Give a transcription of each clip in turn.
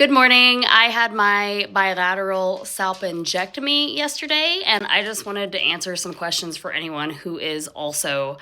Good morning. I had my bilateral salpingectomy yesterday, and I just wanted to answer some questions for anyone who is also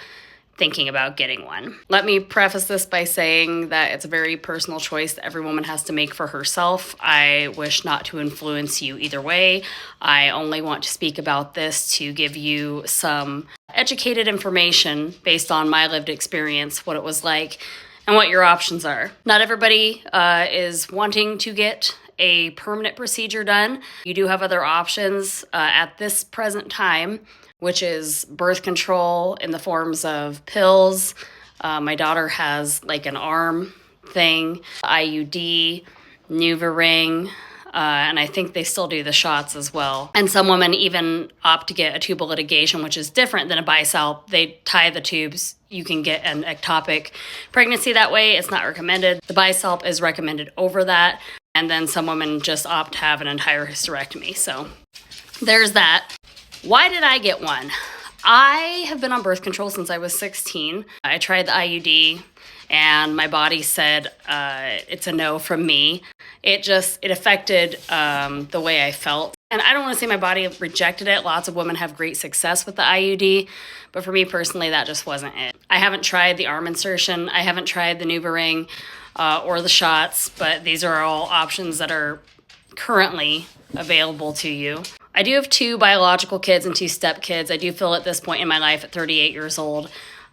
thinking about getting one. Let me preface this by saying that it's a very personal choice that every woman has to make for herself. I wish not to influence you either way. I only want to speak about this to give you some educated information based on my lived experience, what it was like, and what your options are. Not everybody is wanting to get a permanent procedure done. You do have other options at this present time, which is birth control in the forms of pills. My daughter has like an arm thing, IUD, NuvaRing, and I think they still do the shots as well. And some women even opt to get a tubal ligation, which is different than a bisalp. They tie the tubes. You can get an ectopic pregnancy that way. It's not recommended. The bisalp is recommended over that. And then some women just opt to have an entire hysterectomy. So there's that. Why did I get one? I have been on birth control since I was 16. I tried the IUD and my body said it's a no from me. It affected the way I felt. And I don't want to say my body rejected it. Lots of women have great success with the IUD, but for me personally, that just wasn't it. I haven't tried the arm insertion. I haven't tried the NuvaRing or the shots, but these are all options that are currently available to you. I do have 2 biological kids and 2 step kids. I do feel at this point in my life at 38 years old,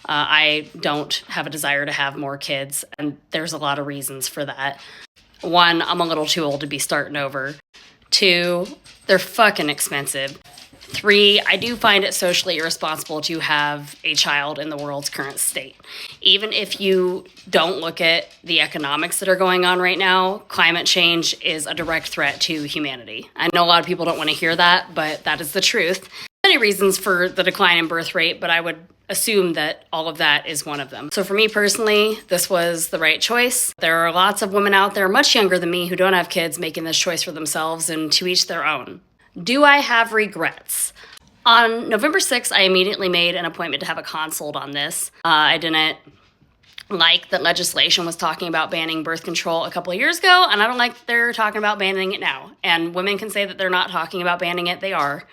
I don't have a desire to have more kids, and there's a lot of reasons for that. 1, I'm a little too old to be starting over. 2, they're fucking expensive. 3, I do find it socially irresponsible to have a child in the world's current state. Even if you don't look at the economics that are going on right now, climate change is a direct threat to humanity. I know a lot of people don't want to hear that, but that is the truth. Many reasons for the decline in birth rate, but I would assume that all of that is one of them. So for me personally, this was the right choice. There are lots of women out there much younger than me who don't have kids making this choice for themselves, and to each their own. Do I have regrets? On November 6th, I immediately made an appointment to have a consult on this. I didn't like that legislation was talking about banning birth control a couple of years ago, and I don't like that they're talking about banning it now. And women can say that they're not talking about banning it. They are.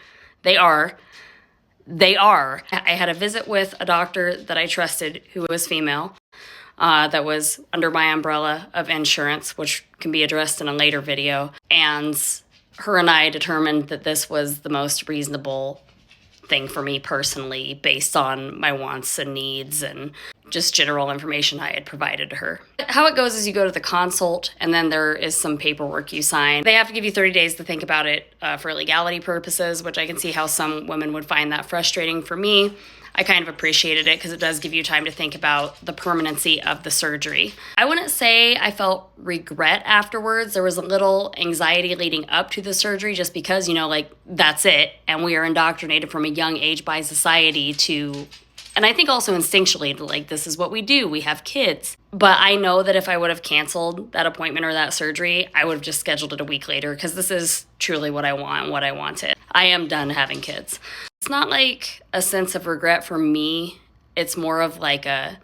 I had a visit with a doctor that I trusted who was female, that was under my umbrella of insurance, which can be addressed in a later video. And her and I determined that this was the most reasonable thing for me personally, based on my wants and needs and just general information I had provided to her. How it goes is you go to the consult, and then there is some paperwork you sign. They have to give you 30 days to think about it for legality purposes, which I can see how some women would find that frustrating. For me, I kind of appreciated it because it does give you time to think about the permanency of the surgery. I wouldn't say I felt regret afterwards. There was a little anxiety leading up to the surgery just because, that's it. And we are indoctrinated from a young age by society to, and I think also instinctually, this is what we do. We have kids. But I know that if I would have canceled that appointment or that surgery, I would have just scheduled it a week later because this is truly what I want and what I wanted. I am done having kids. It's not like a sense of regret for me. It's more of like a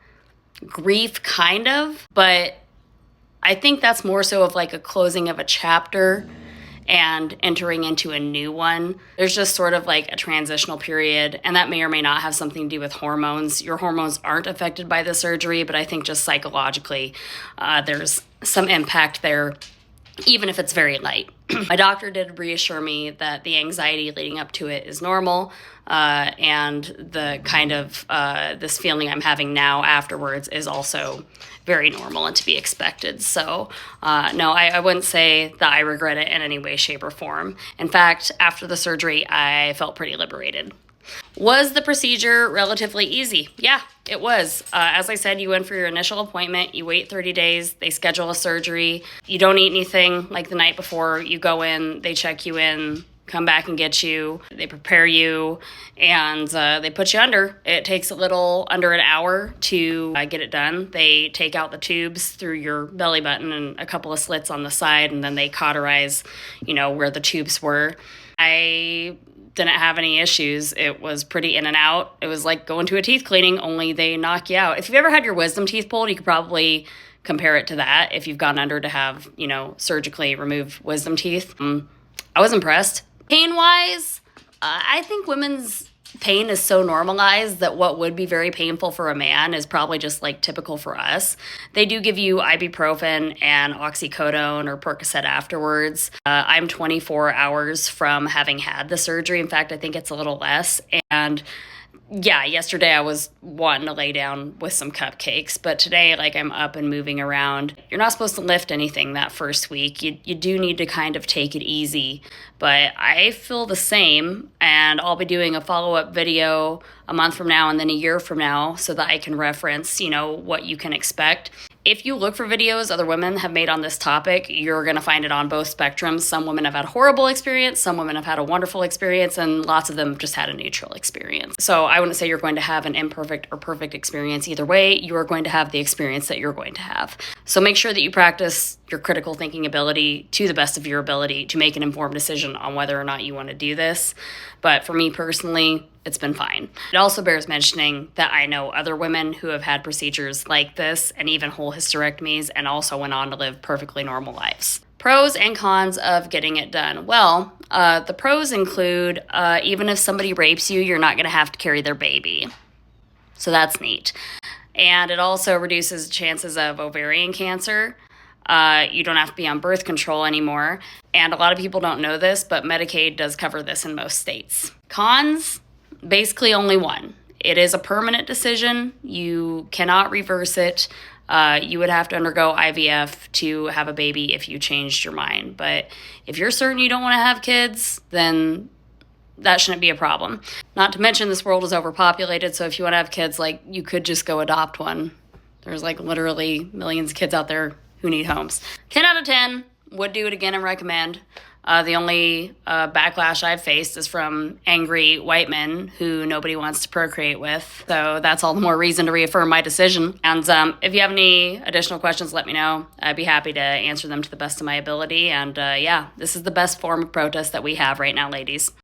grief kind of, but I think that's more so of like a closing of a chapter and entering into a new one. There's just sort of like a transitional period, and that may or may not have something to do with hormones. Your hormones aren't affected by the surgery, but I think just psychologically, there's some impact there, even if it's very light. My doctor did reassure me that the anxiety leading up to it is normal, and the kind of this feeling I'm having now afterwards is also very normal and to be expected. So no, I wouldn't say that I regret it in any way, shape, or form. In fact, after the surgery, I felt pretty liberated. Was the procedure relatively easy? Yeah, it was. As I said, you went for your initial appointment, you wait 30 days, they schedule a surgery. You don't eat anything like the night before. You go in, they check you in, come back and get you. They prepare you, and they put you under. It takes a little under an hour to get it done. They take out the tubes through your belly button and a couple of slits on the side, and then they cauterize, where the tubes were. I didn't have any issues. It was pretty in and out. It was like going to a teeth cleaning, only they knock you out. If you've ever had your wisdom teeth pulled, you could probably compare it to that if you've gone under to have, surgically removed wisdom teeth. I was impressed. Pain-wise, I think women's pain is so normalized that what would be very painful for a man is probably just like typical for us. They do give you ibuprofen and oxycodone or Percocet afterwards. I'm 24 hours from having had the surgery. In fact, I think it's a little less. And yeah, yesterday I was wanting to lay down with some cupcakes, but today, I'm up and moving around. You're not supposed to lift anything that first week. You do need to kind of take it easy, but I feel the same, and I'll be doing a follow-up video a month from now and then a year from now so that I can reference, what you can expect. If you look for videos other women have made on this topic, you're going to find it on both spectrums. Some women have had a horrible experience, some women have had a wonderful experience, and lots of them just had a neutral experience. So I wouldn't say you're going to have an imperfect or perfect experience either way. You are going to have the experience that you're going to have. So make sure that you practice your critical thinking ability to the best of your ability to make an informed decision on whether or not you want to do this. But for me personally, it's been fine. It also bears mentioning that I know other women who have had procedures like this and even whole hysterectomies and also went on to live perfectly normal lives. Pros and cons of getting it done. Well, the pros include even if somebody rapes you, you're not going to have to carry their baby. So that's neat. And it also reduces chances of ovarian cancer. You don't have to be on birth control anymore. And a lot of people don't know this, but Medicaid does cover this in most states. Cons? Basically only one. It is a permanent decision. You cannot reverse it. You would have to undergo IVF to have a baby if you changed your mind. But if you're certain you don't want to have kids, then that shouldn't be a problem. Not to mention this world is overpopulated, so if you want to have kids, you could just go adopt one. There's literally millions of kids out there who need homes. 10 out of 10, would do it again and recommend. The only backlash I've faced is from angry white men who nobody wants to procreate with. So that's all the more reason to reaffirm my decision. And if you have any additional questions, let me know. I'd be happy to answer them to the best of my ability. And this is the best form of protest that we have right now, ladies.